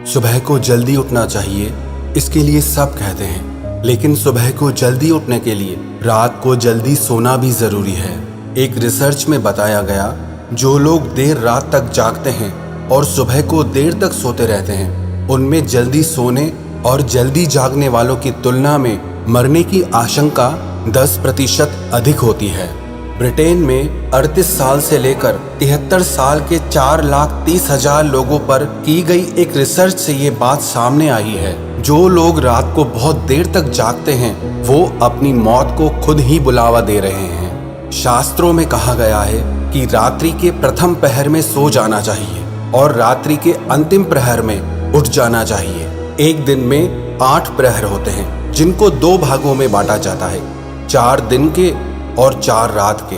सुबह को जल्दी उठना चाहिए, इसके लिए सब कहते हैं, लेकिन सुबह को जल्दी उठने के लिए रात को जल्दी सोना भी जरूरी है। एक रिसर्च में बताया गया, जो लोग देर रात तक जागते हैं और सुबह को देर तक सोते रहते हैं, उनमें जल्दी सोने और जल्दी जागने वालों की तुलना में मरने की आशंका 10% अधिक होती है। ब्रिटेन में 38 साल से लेकर 73 साल के 4,30,000 लोगों पर की गई एक रिसर्च से ये बात सामने आई है। जो लोग रात को बहुत देर तक जागते हैं, वो अपनी मौत को खुद ही बुलावा दे रहे हैं। शास्त्रों में कहा गया है कि रात्रि के प्रथम प्रहर में सो जाना चाहिए और रात्रि के अंतिम प्रहर में उठ जाना चाहिए। एक दिन में 8 प्रहर होते हैं, जिनको 2 भागों में बांटा जाता है, 4 दिन के और 4 रात के।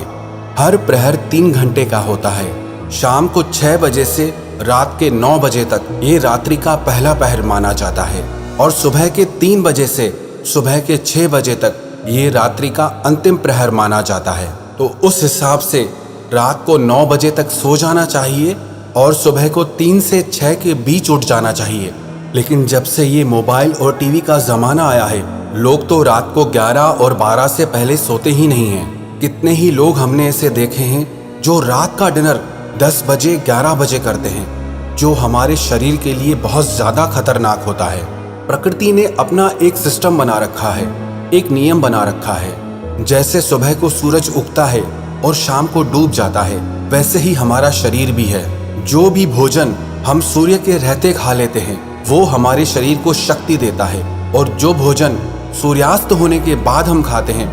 हर प्रहर 3 घंटे का होता है। शाम को 6 बजे से रात के 9 बजे तक ये रात्रि का पहला प्रहर माना जाता है और सुबह के 3 बजे से सुबह के 6 बजे तक ये रात्रि का अंतिम प्रहर माना जाता है। तो उस हिसाब से रात को 9 बजे तक सो जाना चाहिए और सुबह को 3 से 6 के बीच उठ जाना चाहिए। लेकिन जब से ये मोबाइल और टीवी का ज़माना आया है, लोग तो रात को 11 और 12 से पहले सोते ही नहीं हैं। कितने ही लोग हमने ऐसे देखे हैं जो रात का डिनर 10 बजे 11 बजे करते हैं, जो हमारे शरीर के लिए बहुत ज़्यादा खतरनाक होता है। प्रकृति ने अपना एक सिस्टम बना रखा है, एक नियम बना रखा है। जैसे सुबह को सूरज उगता है और शाम को डूब जाता है, वैसे ही हमारा शरीर भी है। जो भी भोजन हम सूर्य के रहते खा लेते हैं, वो हमारे शरीर को शक्ति देता है, और जो भोजन सूर्यास्त होने के बाद हम खाते हैं,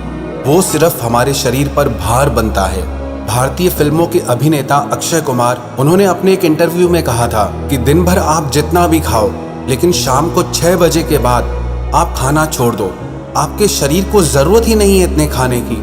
वो सिर्फ हमारे शरीर पर भार बनता है। भारतीय फिल्मों के अभिनेता अक्षय कुमार, उन्होंने अपने एक इंटरव्यू में कहा था कि दिन भर आप जितना भी खाओ, लेकिन शाम को 6 बजे के बाद आप खाना छोड़ दो। आपके शरीर को जरूरत ही नहीं है इतने खाने की,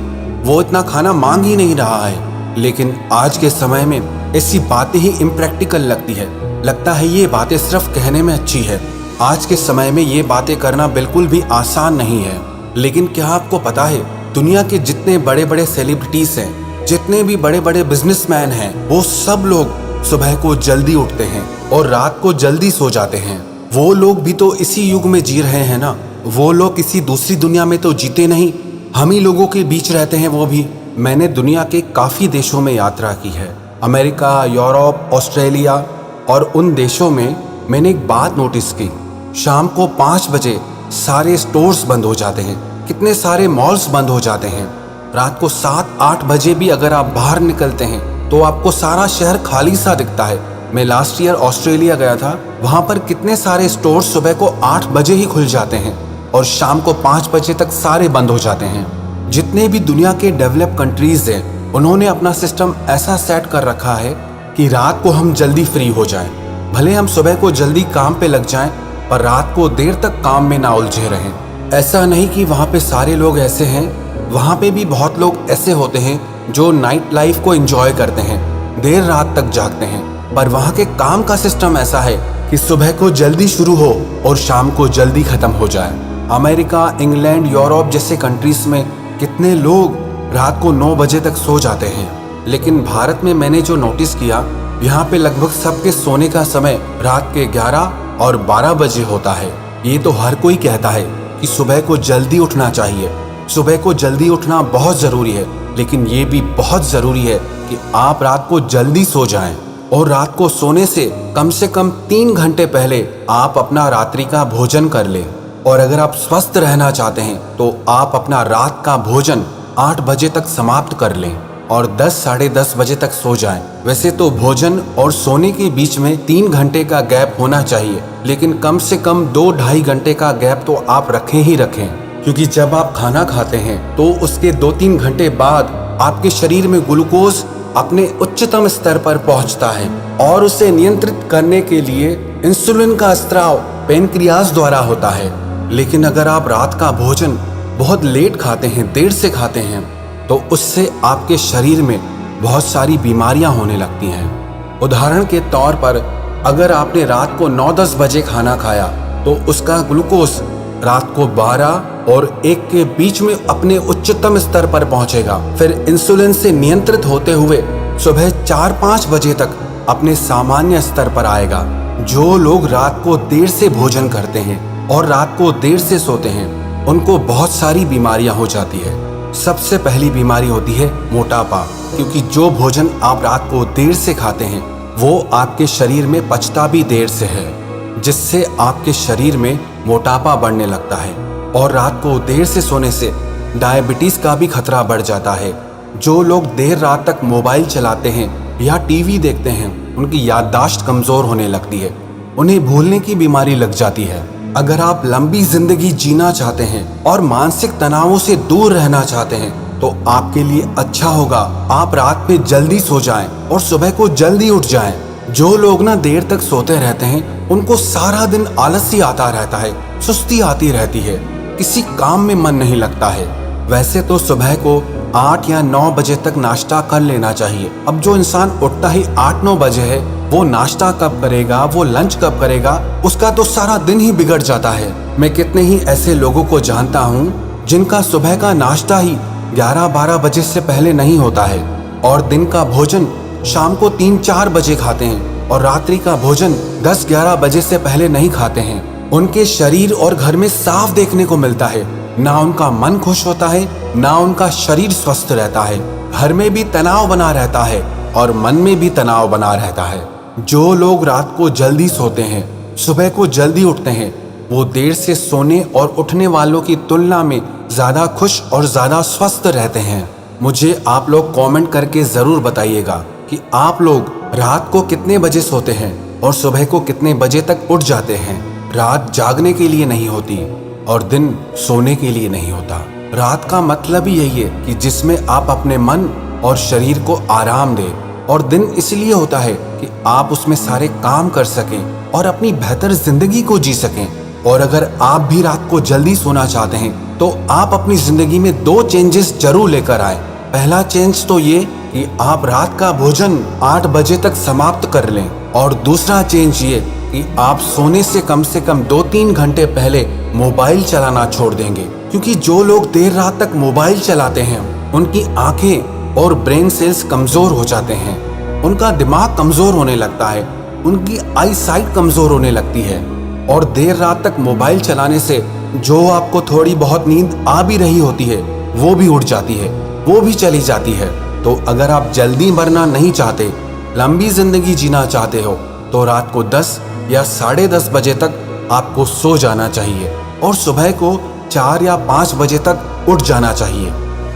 वो इतना खाना मांग ही नहीं रहा है। लेकिन आज के समय में ऐसी बातें ही इम्प्रैक्टिकल लगती है। लगता है ये बातें सिर्फ कहने में अच्छी है। आज के समय में ये बातें करना बिल्कुल भी आसान नहीं है। लेकिन क्या आपको पता है, दुनिया के जितने बड़े बड़े सेलिब्रिटीज हैं, जितने भी बड़े बड़े बिजनेसमैन हैं, वो सब लोग सुबह को जल्दी उठते हैं और रात को जल्दी सो जाते हैं। वो लोग भी तो इसी युग में जी रहे हैं ना। वो लोग किसी दूसरी दुनिया में तो जीते नहीं, हम ही लोगों के बीच रहते हैं वो भी। मैंने दुनिया के काफ़ी देशों में यात्रा की है, अमेरिका, यूरोप, ऑस्ट्रेलिया, और उन देशों में मैंने एक बात नोटिस की। शाम को 5 बजे सारे स्टोर्स बंद हो जाते हैं, कितने सारे मॉल्स बंद हो जाते हैं। रात को 7-8 बजे भी अगर आप बाहर निकलते हैं तो आपको सारा शहर खाली सा दिखता है। मैं लास्ट ईयर ऑस्ट्रेलिया गया था, वहाँ पर कितने सारे स्टोर्स सुबह को 8 बजे ही खुल जाते हैं और शाम को 5 बजे तक सारे बंद हो जाते हैं। जितने भी दुनिया के डेवलप कंट्रीज हैं, उन्होंने अपना सिस्टम ऐसा सेट कर रखा है कि रात को हम जल्दी फ्री हो जाएं। भले हम सुबह को जल्दी काम पे लग जाएं, पर रात को देर तक काम में ना उलझे रहें। ऐसा नहीं कि वहाँ पे सारे लोग ऐसे हैं, वहाँ पे भी बहुत लोग ऐसे होते हैं जो नाइट लाइफ को एंजॉय करते हैं, देर रात तक जागते हैं। पर वहाँ के काम का सिस्टम ऐसा है कि सुबह को जल्दी शुरू हो और शाम को जल्दी खत्म हो जाए। अमेरिका, इंग्लैंड, यूरोप जैसे कंट्रीज में कितने लोग रात को 9 बजे तक सो जाते हैं। लेकिन भारत में मैंने जो नोटिस किया, यहाँ पे लगभग सबके सोने का समय रात के 11 और 12 बजे होता है। ये तो हर कोई कहता है कि सुबह को जल्दी उठना चाहिए, सुबह को जल्दी उठना बहुत ज़रूरी है, लेकिन ये भी बहुत ज़रूरी है कि आप रात को जल्दी सो जाएं और रात को सोने से कम 3 घंटे पहले आप अपना रात्रि का भोजन कर लें। और अगर आप स्वस्थ रहना चाहते हैं तो आप अपना रात का भोजन 8 बजे तक समाप्त कर लें और 10 साढ़े 10 बजे तक सो जाएं। वैसे तो भोजन और सोने के बीच में 3 घंटे का गैप होना चाहिए, लेकिन कम से कम 2-2.5 घंटे का गैप तो आप रखें ही रखें, क्योंकि जब आप खाना खाते हैं तो उसके 2-3 घंटे बाद आपके शरीर में ग्लूकोज अपने उच्चतम स्तर पर पहुंचता है और उसे नियंत्रित करने के लिए इंसुलिन का स्त्राव पैनक्रियाज द्वारा होता है। लेकिन अगर आप रात का भोजन बहुत लेट खाते हैं, देर से खाते हैं, तो उससे आपके शरीर में बहुत सारी बीमारियां होने लगती हैं। उदाहरण के तौर पर अगर आपने रात को 9-10 बजे खाना खाया तो उसका ग्लूकोज रात को 12 और 1 के बीच में अपने उच्चतम स्तर पर पहुंचेगा। फिर इंसुलिन से नियंत्रित होते हुए सुबह 4-5 बजे तक अपने सामान्य स्तर पर आएगा। जो लोग रात को देर से भोजन करते हैं और रात को देर से सोते हैं, उनको बहुत सारी बीमारियां हो जाती है। सबसे पहली बीमारी होती है मोटापा, क्योंकि जो भोजन आप रात को देर से खाते हैं वो आपके शरीर में पचता भी देर से है, जिससे आपके शरीर में मोटापा बढ़ने लगता है। और रात को देर से सोने से डायबिटीज का भी खतरा बढ़ जाता है। जो लोग देर रात तक मोबाइल चलाते हैं या टीवी देखते हैं, उनकी याददाश्त कमजोर होने लगती है, उन्हें भूलने की बीमारी लग जाती है। अगर आप लंबी जिंदगी जीना चाहते हैं और मानसिक तनावों से दूर रहना चाहते हैं, तो आपके लिए अच्छा होगा आप रात में जल्दी सो जाएं और सुबह को जल्दी उठ जाएं। जो लोग ना देर तक सोते रहते हैं, उनको सारा दिन आलसी आता रहता है, सुस्ती आती रहती है, किसी काम में मन नहीं लगता है। वैसे तो सुबह को 8 या 9 बजे तक नाश्ता कर लेना चाहिए। अब जो इंसान उठता ही 8-9 बजे है, वो नाश्ता कब करेगा, वो लंच कब करेगा, उसका तो सारा दिन ही बिगड़ जाता है। मैं कितने ही ऐसे लोगों को जानता हूँ जिनका सुबह का नाश्ता ही 11-12 बजे से पहले नहीं होता है, और दिन का भोजन शाम को 3-4 बजे खाते हैं, और रात्रि का भोजन 10-11 बजे से पहले नहीं खाते हैं। उनके शरीर और घर में साफ देखने को मिलता है, ना उनका मन खुश होता है, ना उनका शरीर स्वस्थ रहता है। घर में भी तनाव बना रहता है और मन में भी तनाव बना रहता है। जो लोग रात को जल्दी सोते हैं, सुबह को जल्दी उठते हैं, वो देर से सोने और उठने वालों की तुलना में ज्यादा खुश और ज्यादा स्वस्थ रहते हैं। मुझे आप लोग कमेंट करके जरूर बताइएगा कि आप लोग रात को कितने बजे सोते हैं और सुबह को कितने बजे तक उठ जाते हैं। रात जागने के लिए नहीं होती और दिन सोने के लिए नहीं होता। रात का मतलब ही यही है कि जिसमें आप अपने मन और शरीर को आराम दें, और दिन इसलिए होता है कि आप उसमें सारे काम कर सकें और अपनी बेहतर जिंदगी को जी सकें। और अगर आप भी रात को जल्दी सोना चाहते हैं, तो आप अपनी जिंदगी में 2 चेंजेस जरूर लेकर आए। पहला चेंज तो ये कि आप रात का भोजन 8 बजे तक समाप्त कर लें, और दूसरा चेंज ये कि आप सोने से कम 2-3 घंटे पहले मोबाइल चलाना छोड़ देंगे। क्योंकि जो लोग देर रात तक मोबाइल चलाते हैं, उनकी आंखें और ब्रेन सेल्स कमजोर हो जाते हैं, उनका दिमाग कमजोर होने लगता है, उनकी आई साइट कमजोर होने लगती है। और देर रात तक मोबाइल चलाने से जो आपको थोड़ी बहुत नींद आ भी रही होती है, वो भी उड़ जाती है, वो भी चली जाती है। तो अगर आप जल्दी मरना नहीं चाहते, लंबी जिंदगी जीना चाहते हो, तो रात को 10 या 10:30 बजे तक आपको सो जाना चाहिए और सुबह को 4 या 5 बजे तक उठ जाना चाहिए।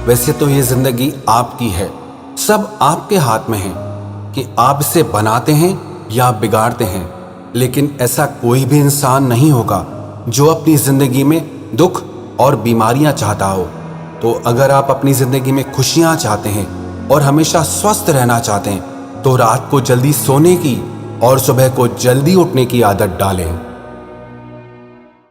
वैसे तो ये जिंदगी आपकी है, सब आपके हाथ में है कि आप इसे बनाते हैं या बिगाड़ते हैं। लेकिन ऐसा कोई भी इंसान नहीं होगा जो अपनी जिंदगी में दुख और बीमारियां चाहता हो। तो अगर आप अपनी जिंदगी में खुशियां चाहते हैं और हमेशा स्वस्थ रहना चाहते हैं, तो रात को जल्दी सोने की और सुबह को जल्दी उठने की आदत डालें।